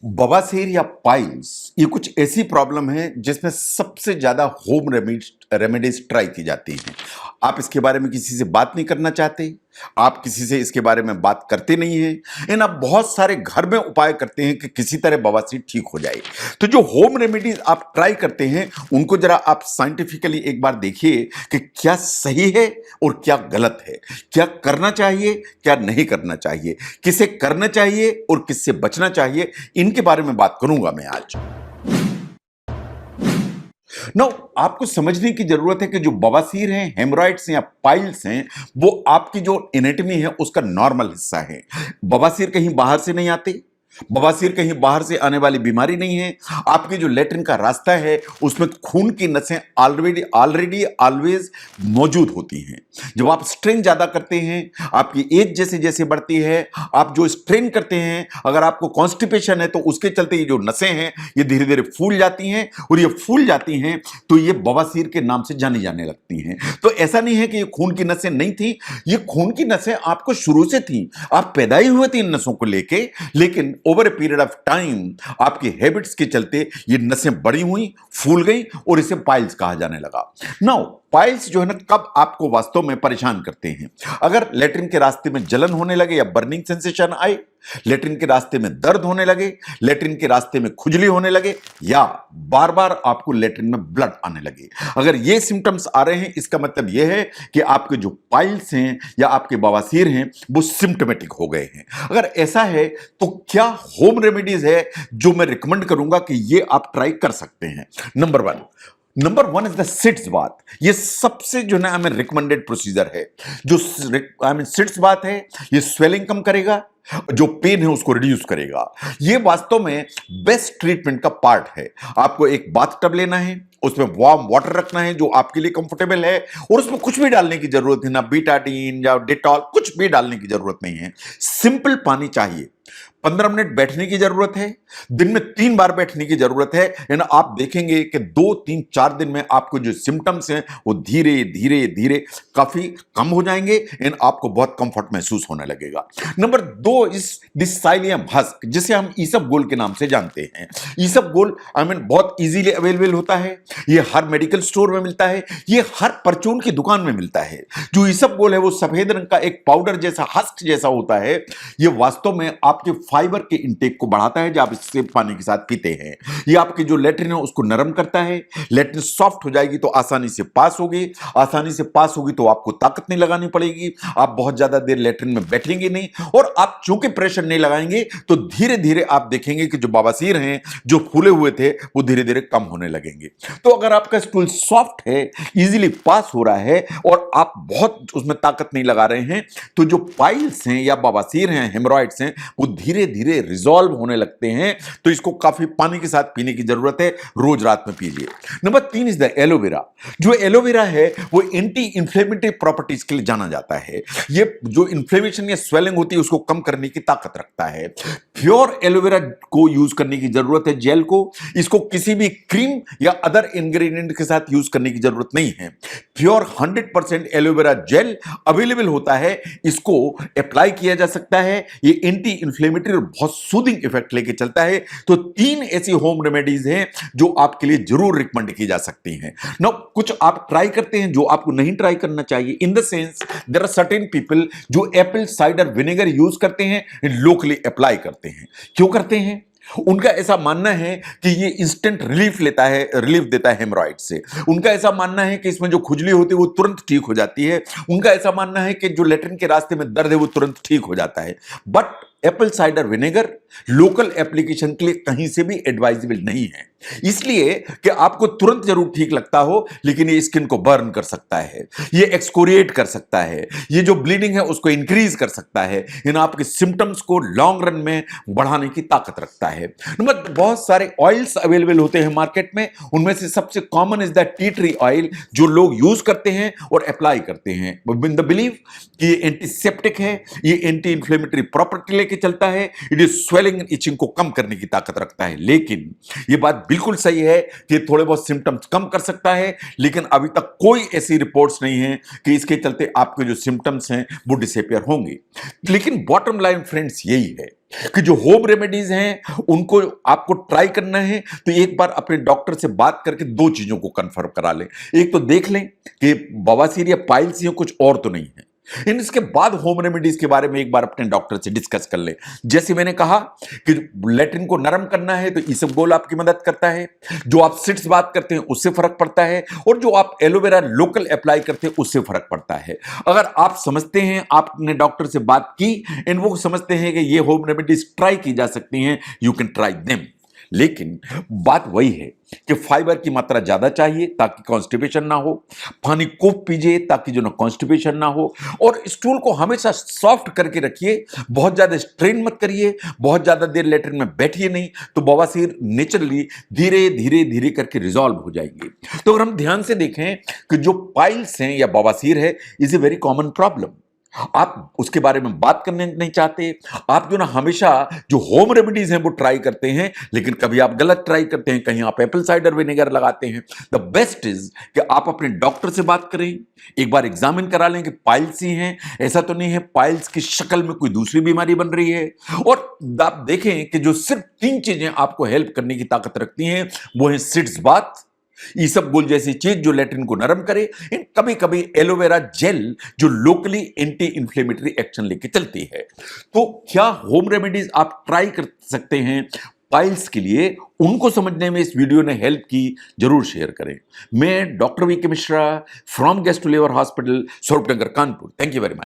बवासीर या पाइल्स ये कुछ ऐसी प्रॉब्लम है जिसमें सबसे ज्यादा होम रेमेडीज ट्राई की जाती हैं। आप इसके बारे में किसी से बात नहीं करना चाहते, आप किसी से इसके बारे में बात करते नहीं हैं, लेकिन आप बहुत सारे घर में उपाय करते हैं कि किसी तरह बवासीर ठीक हो जाए। तो जो होम रेमेडीज आप ट्राई करते हैं उनको जरा आप साइंटिफिकली एक बार देखिए कि क्या सही है और क्या गलत है, क्या करना चाहिए क्या नहीं करना चाहिए, किसे करना चाहिए और किससे बचना चाहिए, इनके बारे में बात करूंगा मैं आज। नो, आपको समझने की जरूरत है कि जो बवासीर हैं, हेमरॉइड्स या पाइल्स हैं, वो आपकी जो एनाटॉमी है उसका नॉर्मल हिस्सा है। बवासीर कहीं बाहर से नहीं आते, बवासीर कहीं बाहर से आने वाली बीमारी नहीं है। आपके जो लेट्रिन का रास्ता है उसमें खून की नसें ऑलरेडी ऑलरेडी ऑलवेज मौजूद होती हैं। जब आप स्ट्रेन ज्यादा करते हैं, आपकी एज जैसे जैसे बढ़ती है, आप जो स्ट्रेन करते हैं, अगर आपको कॉन्स्टिपेशन है तो उसके चलते ये जो नसें हैं ये धीरे धीरे फूल जाती हैं, और ये फूल जाती हैं तो ये बवासीर के नाम से जानी जाने लगती हैं। तो ऐसा नहीं है कि ये खून की नसें नहीं थी, ये खून की नसें आपको शुरू से थी, आप पैदा ही हुए थे इन नसों को लेके, लेकिन over a period of time आपकी हैबिट्स के चलते ये नसें बड़ी हुई, फूल गई और इसे पाइल्स कहा जाने लगा। नाउ पाइल्स जो है ना, कब आपको वास्तव में परेशान करते हैं? अगर लेट्रिन के रास्ते में जलन होने लगे या बर्निंग सेंसेशन आए, लेट्रिन के रास्ते में दर्द होने लगे, लेट्रिन के रास्ते में खुजली होने लगे, या बार बार आपको लेट्रिन में ब्लड आने लगे। अगर ये सिम्टम्स आ रहे हैं इसका मतलब यह है कि आपके जो पाइल्स हैं या आपके बवासीर हैं वो सिम्टमेटिक हो गए हैं। अगर ऐसा है तो क्या होम रेमेडीज है जो मैं रिकमेंड करूंगा कि ये आप ट्राई कर सकते हैं? Number one is the sitz bath. ये सबसे जो ना हमें रिकमेंडेड प्रोसीजर है। जो सिट्स बाथ है ये स्वेलिंग कम करेगा, जो पेन है उसको रिड्यूस करेगा। ये वास्तव में बेस्ट ट्रीटमेंट का पार्ट है। आपको एक बाथ टब लेना है, उसमें वार्म वाटर रखना है जो आपके लिए कंफर्टेबल है, और उसमें कुछ भी डालने की जरूरत है ना, बीटाडीन या डेटॉल, कुछ भी डालने की जरूरत नहीं है। सिंपल पानी चाहिए। 15 मिनट बैठने की जरूरत है, दिन में 3 बार बैठने की जरूरत है। यानी आप देखेंगे कि 2 3 4 दिन में आपको जो सिम्टम्स हैं वो धीरे धीरे धीरे काफी कम हो जाएंगे, एंड आपको बहुत कंफर्ट महसूस होने लगेगा। नंबर 2 इस डिसाइलियम हस्क, जिसे हम ईसबगोल के नाम से जानते हैं। ईसबगोल बहुत इजीली अवेलेबल होता है, ये हर मेडिकल स्टोर में मिलता है, ये हर परचून की दुकान में मिलता है। जो ईसबगोल है वो सफेद रंग का एक पाउडर जैसा, हस्क जैसा होता है। ये वास्तव में आपके फाइबर के इंटेक को बढ़ाता है जब आप इससे पानी के साथ पीते हैं। ये आपकी जो लेट्रिन है उसको नरम करता है, लेट्रिन सॉफ्ट हो जाएगी तो आसानी से पास होगी, आसानी से पास होगी तो आपको ताकत नहीं लगानी पड़ेगी, आप बहुत ज्यादा देर लेट्रिन में बैठेंगे नहीं, और आप चूंकि प्रेशर नहीं लगाएंगे तो धीरे धीरे आप देखेंगे कि जो बवासीर हैं, जो फूले हुए थे, वो धीरे धीरे कम होने लगेंगे। तो अगर आपका स्टूल सॉफ्ट है, इजीली पास हो रहा है, और आप बहुत उसमें ताकत नहीं लगा रहे हैं, तो जो पाइल्स हैं या बवासीर हैं, हेमरॉइड्स हैं, वो धीरे धीरे रिजॉल्व होने लगते हैं। तो इसको काफी पानी के साथ पीने की जरूरत है, रोज रात में पीजिए। Number 3 is the aloe vera. जो एलोवेरा है वो एंटी इंफ्लेमेटरी प्रॉपर्टीज के लिए जाना जाता है। ये जो इन्फ्लेमेशन या स्वेलिंग होती है उसको कम करने की ताकत रखता है। प्योर एलोवेरा को यूज करने की जरूरत है, जेल को। इसको किसी भी क्रीम या अदर इंग्रेडिएंट के साथ यूज करने की जरूरत नहीं है। प्योर 100% एलोवेरा जेल अवेलेबल होता है, इसको अप्लाई किया जा सकता है। ये एंटी इंफ्लेमेटरी और बहुत सूदिंग इफेक्ट लेके चलता है। तो 3 ऐसी होम रेमेडीज हैं जो आपके लिए जरूर रिकमेंड की जा सकती हैं। नाउ कुछ आप ट्राई करते हैं जो आपको नहीं ट्राई करना चाहिए। In the sense there are certain people जो एप्पल साइडर विनेगर यूज करते हैं, लोकली अप्लाई करते हैं। क्यों करते हैं? उनका ऐसा मानना है कि ये इंस्टेंट रिलीफ देता है हेमरॉइड से। उनका ऐसा मानना है कि इसमें जो खुजली होती है वो तुरंत ठीक हो जाती है। उनका ऐसा मानना है कि जो लेट्रिन के रास्ते में दर्द है वो तुरंत ठीक हो जाता है। But Apple cider vinegar local application के लिए कहीं से भी एडवाइजेबल नहीं है, इसलिए कि आपको तुरंत जरूर ठीक लगता हो, लेकिन ये स्किन को बर्न कर सकता है, ये एक्सकोरिएट कर सकता है, ये जो ब्लीडिंग है उसको इंक्रीज कर सकता है, इन आपके सिम्टम्स को लॉन्ग रन में बढ़ाने की ताकत रखता है। नंबर, बहुत सारे ऑयल्स अवेलेबल होते हैं मार्केट में, उनमें से सबसे common is the tea tree oil, जो लोग यूज करते हैं और अप्लाई करते हैं विद द बिलीव कि ये एंटीसेप्टिक है, ये एंटी इंफ्लेमेटरी प्रॉपर्टी लेके चलता है, इट इज स्वेलिंग इचिंग को कम करने की ताकत रखता है। लेकिन ये बात बिल्कुल सही है कि थोड़े बहुत सिम्टम्स कम कर सकता है, लेकिन अभी तक कोई ऐसी रिपोर्ट्स नहीं है कि इसके चलते आपके जो सिम्टम्स हैं वो डिसअपियर होंगे। लेकिन बॉटम लाइन फ्रेंड्स यही है कि जो होम रेमेडीज हैं उनको आपको ट्राई करना है, तो एक बार अपने डॉक्टर से बात करके दो चीजों को कंफर्म करा लें। एक तो देख लें कि बवासीर या पाइल्स या कुछ और तो नहीं है, इसके बाद होम रेमेडीज के बारे में एक बार अपने डॉक्टर से डिस्कस कर ले। जैसे मैंने कहा कि लेट्रिन को नरम करना है तो इसबगोल आपकी मदद करता है, जो आप सिट्स बात करते हैं उससे फर्क पड़ता है, और जो आप एलोवेरा लोकल अप्लाई करते हैं उससे फर्क पड़ता है। अगर आप समझते हैं, आपने डॉक्टर से बात की एंड वो समझते हैं कि ये होम रेमेडीज ट्राई की जा सकती हैं, यू कैन ट्राई देम। लेकिन बात वही है कि फाइबर की मात्रा ज्यादा चाहिए ताकि कॉन्स्टिपेशन ना हो, पानी खूब पीजिए ताकि जो ना कॉन्स्टिपेशन ना हो, और स्टूल को हमेशा सॉफ्ट करके रखिए, बहुत ज्यादा स्ट्रेन मत करिए, बहुत ज्यादा देर लेटरिन में बैठिए नहीं, तो बवासीर नेचुरली धीरे धीरे धीरे करके रिजॉल्व हो जाएंगे। तो अगर हम ध्यान से देखें कि जो पाइल्स हैं या बवासीर है is a very common problem, आप उसके बारे में बात करने नहीं चाहते, आप जो ना हमेशा जो होम रेमेडीज हैं वो ट्राई करते हैं, लेकिन कभी आप गलत ट्राई करते हैं, कहीं आप एप्पल साइडर विनेगर लगाते हैं। द बेस्ट इज कि आप अपने डॉक्टर से बात करें, एक बार एग्जामिन करा लें कि पाइल्स ही हैं, ऐसा तो नहीं है पाइल्स की शक्ल में कोई दूसरी बीमारी बन रही है। और आप देखें कि जो सिर्फ 3 चीजें आपको हेल्प करने की ताकत रखती हैं वो है सिट्स बाथ, इसबगोल जैसी चीज जो लेटरिन को नरम करे, इन कभी कभी एलोवेरा जेल जो लोकली एंटी इंफ्लेमेटरी एक्शन लेके चलती है। तो क्या होम रेमेडीज आप ट्राई कर सकते हैं पाइल्स के लिए, उनको समझने में इस वीडियो ने हेल्प की, जरूर शेयर करें। मैं doctor V K Mishra from gastro liver hospital, Swaroopnagar, Kanpur. Thank you very much.